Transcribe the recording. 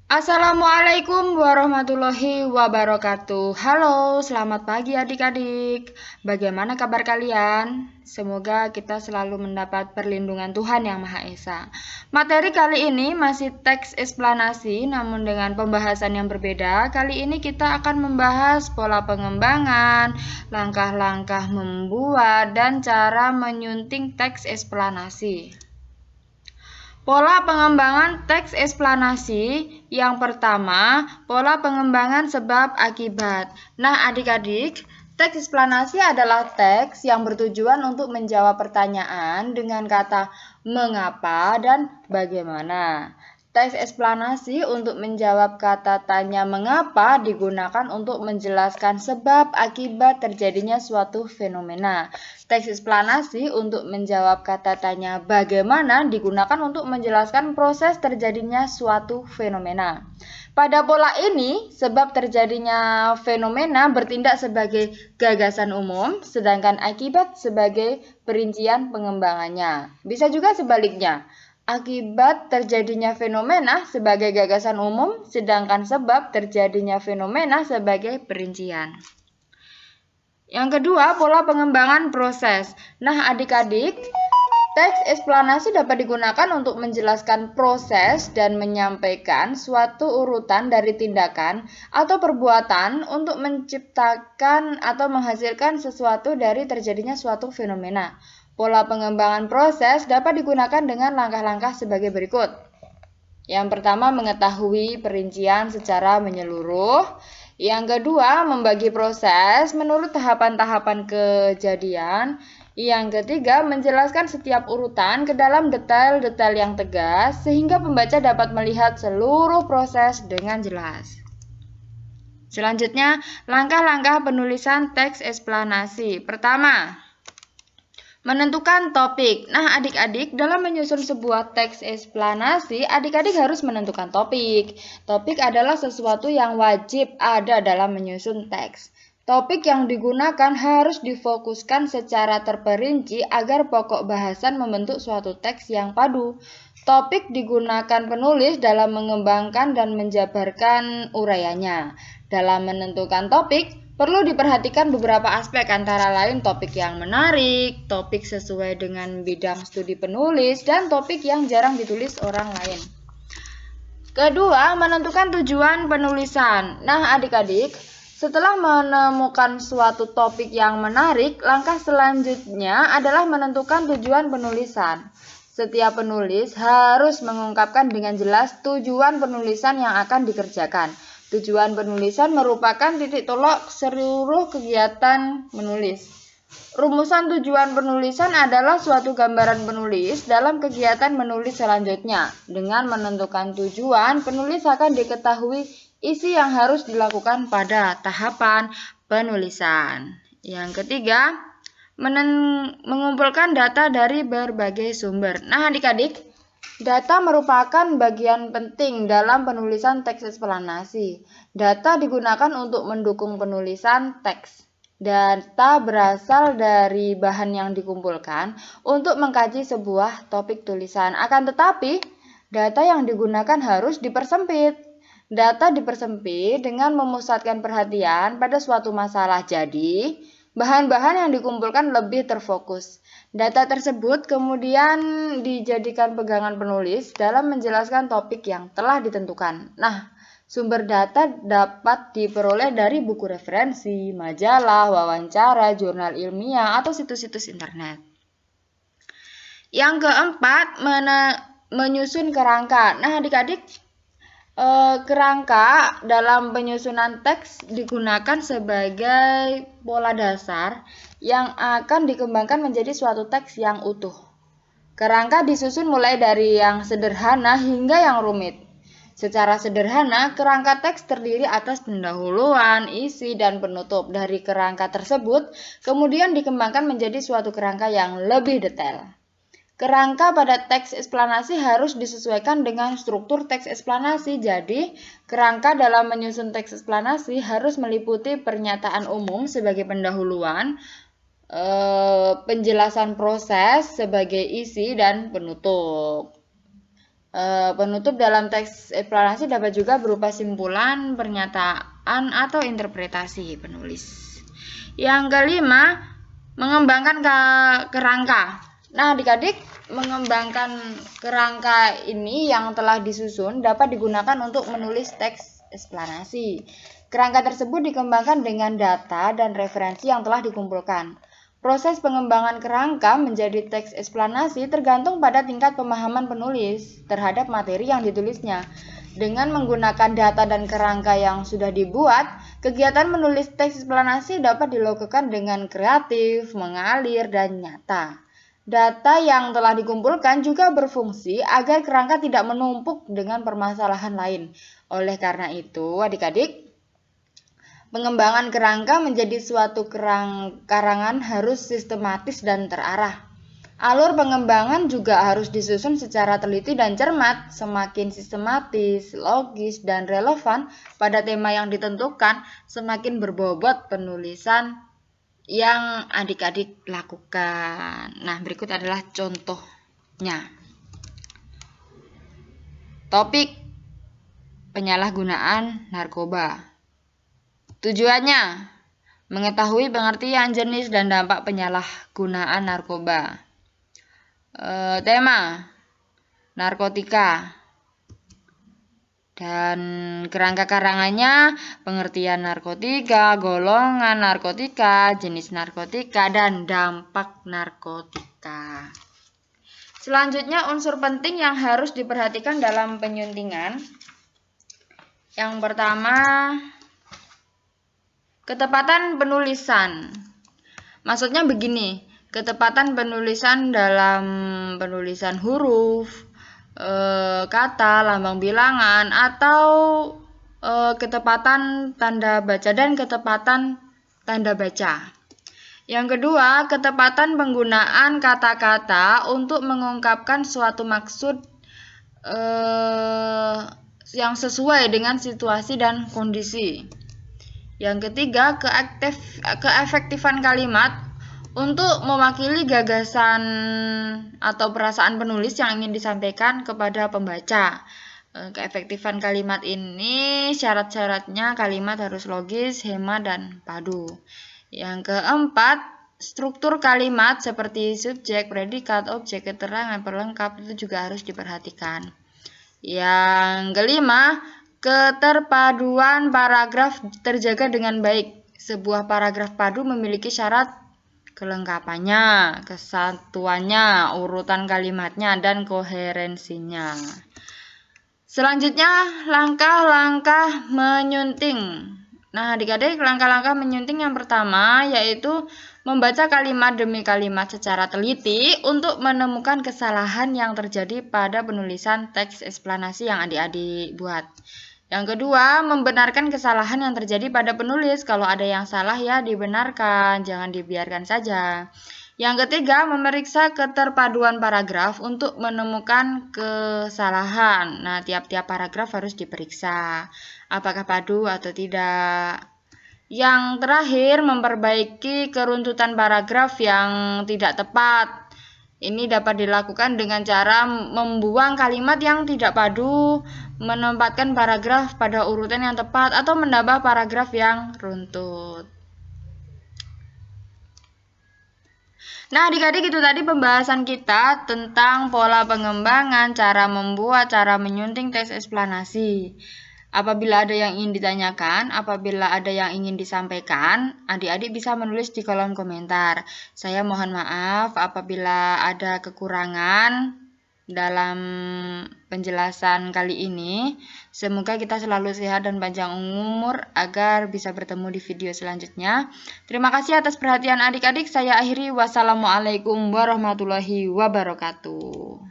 Assalamualaikum warahmatullahi wabarakatuh. Halo, selamat pagi adik-adik. Bagaimana kabar kalian? Semoga kita selalu mendapat perlindungan Tuhan Yang Maha Esa. Materi kali ini masih teks eksplanasi, namun dengan pembahasan yang berbeda. Kali ini kita akan membahas pola pengembangan, langkah-langkah membuat, dan cara menyunting teks eksplanasi. Pola pengembangan teks eksplanasi. Yang pertama, pola pengembangan sebab akibat. Nah, adik-adik, teks eksplanasi adalah teks yang bertujuan untuk menjawab pertanyaan dengan kata mengapa dan bagaimana. Teks eksplanasi untuk menjawab kata tanya mengapa digunakan untuk menjelaskan sebab akibat terjadinya suatu fenomena. Teks eksplanasi untuk menjawab kata tanya bagaimana digunakan untuk menjelaskan proses terjadinya suatu fenomena. Pada pola ini, sebab terjadinya fenomena bertindak sebagai gagasan umum, sedangkan akibat sebagai perincian pengembangannya. Bisa juga sebaliknya. Akibat terjadinya fenomena sebagai gagasan umum, sedangkan sebab terjadinya fenomena sebagai perincian. Yang kedua, pola pengembangan proses. Nah, adik-adik, teks eksplanasi dapat digunakan untuk menjelaskan proses dan menyampaikan suatu urutan dari tindakan atau perbuatan untuk menciptakan atau menghasilkan sesuatu dari terjadinya suatu fenomena. Pola pengembangan proses dapat digunakan dengan langkah-langkah sebagai berikut. Yang pertama, mengetahui perincian secara menyeluruh. Yang kedua, membagi proses menurut tahapan-tahapan kejadian. Yang ketiga, menjelaskan setiap urutan ke dalam detail-detail yang tegas sehingga pembaca dapat melihat seluruh proses dengan jelas. Selanjutnya, langkah-langkah penulisan teks eksplanasi. Pertama, menentukan topik. Nah, adik-adik, dalam menyusun sebuah teks eksplanasi, adik-adik harus menentukan topik. Topik adalah sesuatu yang wajib ada dalam menyusun teks. Topik yang digunakan harus difokuskan secara terperinci agar pokok bahasan membentuk suatu teks yang padu. Topik digunakan penulis dalam mengembangkan dan menjabarkan uraiannya. Dalam menentukan topik, perlu diperhatikan beberapa aspek antara lain topik yang menarik, topik sesuai dengan bidang studi penulis, dan topik yang jarang ditulis orang lain. Kedua, menentukan tujuan penulisan. Nah, adik-adik, setelah menemukan suatu topik yang menarik, langkah selanjutnya adalah menentukan tujuan penulisan. Setiap penulis harus mengungkapkan dengan jelas tujuan penulisan yang akan dikerjakan. Tujuan penulisan merupakan titik tolak seluruh kegiatan menulis. Rumusan tujuan penulisan adalah suatu gambaran penulis dalam kegiatan menulis selanjutnya. Dengan menentukan tujuan, penulis akan diketahui isi yang harus dilakukan pada tahapan penulisan. Yang ketiga, mengumpulkan data dari berbagai sumber. Nah, adik-adik, data merupakan bagian penting dalam penulisan teks eksplanasi. Data digunakan untuk mendukung penulisan teks. Data berasal dari bahan yang dikumpulkan untuk mengkaji sebuah topik tulisan. Akan tetapi, data yang digunakan harus dipersempit. Data dipersempit dengan memusatkan perhatian pada suatu masalah. Jadi, bahan-bahan yang dikumpulkan lebih terfokus. Data tersebut kemudian dijadikan pegangan penulis dalam menjelaskan topik yang telah ditentukan. Nah, sumber data dapat diperoleh dari buku referensi, majalah, wawancara, jurnal ilmiah, atau situs-situs internet. Yang keempat, menyusun kerangka. Nah, adik-adik, kerangka dalam penyusunan teks digunakan sebagai pola dasar yang akan dikembangkan menjadi suatu teks yang utuh. Kerangka disusun mulai dari yang sederhana hingga yang rumit. Secara sederhana, kerangka teks terdiri atas pendahuluan, isi, dan penutup. Dari kerangka tersebut, kemudian dikembangkan menjadi suatu kerangka yang lebih detail. Kerangka pada teks eksplanasi harus disesuaikan dengan struktur teks eksplanasi. Jadi, kerangka dalam menyusun teks eksplanasi harus meliputi pernyataan umum sebagai pendahuluan, penjelasan proses sebagai isi, dan penutup. Penutup dalam teks eksplanasi dapat juga berupa simpulan, pernyataan, atau interpretasi penulis. Yang kelima, mengembangkan kerangka. Nah, adik-adik, mengembangkan kerangka ini yang telah disusun dapat digunakan untuk menulis teks eksplanasi. Kerangka tersebut dikembangkan dengan data dan referensi yang telah dikumpulkan. Proses pengembangan kerangka menjadi teks eksplanasi tergantung pada tingkat pemahaman penulis terhadap materi yang ditulisnya. Dengan menggunakan data dan kerangka yang sudah dibuat, kegiatan menulis teks eksplanasi dapat dilakukan dengan kreatif, mengalir, dan nyata. Data yang telah dikumpulkan juga berfungsi agar kerangka tidak menumpuk dengan permasalahan lain. Oleh karena itu, adik-adik, pengembangan kerangka menjadi suatu karangan harus sistematis dan terarah. Alur pengembangan juga harus disusun secara teliti dan cermat. Semakin sistematis, logis, dan relevan pada tema yang ditentukan, semakin berbobot penulisan yang adik-adik lakukan. Nah, berikut adalah contohnya. Topik penyalahgunaan narkoba. Tujuannya, mengetahui pengertian jenis dan dampak penyalahgunaan narkoba. Tema, narkotika. Dan kerangka karangannya, pengertian narkotika, golongan narkotika, jenis narkotika, dan dampak narkotika. Selanjutnya, unsur penting yang harus diperhatikan dalam penyuntingan. Yang pertama, ketepatan penulisan. Maksudnya begini, ketepatan penulisan dalam penulisan huruf, kata, lambang bilangan, atau ketepatan tanda baca dan ketepatan tanda baca. Yang kedua, ketepatan penggunaan kata-kata untuk mengungkapkan suatu maksud yang sesuai dengan situasi dan kondisi. Yang ketiga, keefektifan kalimat untuk mewakili gagasan atau perasaan penulis yang ingin disampaikan kepada pembaca. Keefektifan kalimat ini syarat-syaratnya kalimat harus logis, hemat, dan padu. Yang keempat, struktur kalimat seperti subjek, predikat, objek, keterangan, pelengkap itu juga harus diperhatikan. Yang kelima, keterpaduan paragraf terjaga dengan baik. Sebuah paragraf padu memiliki syarat kelengkapannya, kesatuannya, urutan kalimatnya, dan koherensinya. Selanjutnya, langkah-langkah menyunting. Nah, adik-adik, langkah-langkah menyunting yang pertama yaitu membaca kalimat demi kalimat secara teliti untuk menemukan kesalahan yang terjadi pada penulisan teks eksplanasi yang adik-adik buat. Yang kedua, membenarkan kesalahan yang terjadi pada penulis. Kalau ada yang salah ya dibenarkan, jangan dibiarkan saja. Yang ketiga, memeriksa keterpaduan paragraf untuk menemukan kesalahan. Nah, tiap-tiap paragraf harus diperiksa apakah padu atau tidak. Yang terakhir, memperbaiki keruntutan paragraf yang tidak tepat. Ini dapat dilakukan dengan cara membuang kalimat yang tidak padu, menempatkan paragraf pada urutan yang tepat, atau menambah paragraf yang runtut. Nah, adik-adik, itu tadi pembahasan kita tentang pola pengembangan, cara membuat, cara menyunting teks eksplanasi. Apabila ada yang ingin ditanyakan, apabila ada yang ingin disampaikan, adik-adik bisa menulis di kolom komentar. Saya mohon maaf apabila ada kekurangan dalam penjelasan kali ini. Semoga kita selalu sehat dan panjang umur agar bisa bertemu di video selanjutnya. Terima kasih atas perhatian adik-adik. Saya akhiri. Wassalamualaikum warahmatullahi wabarakatuh.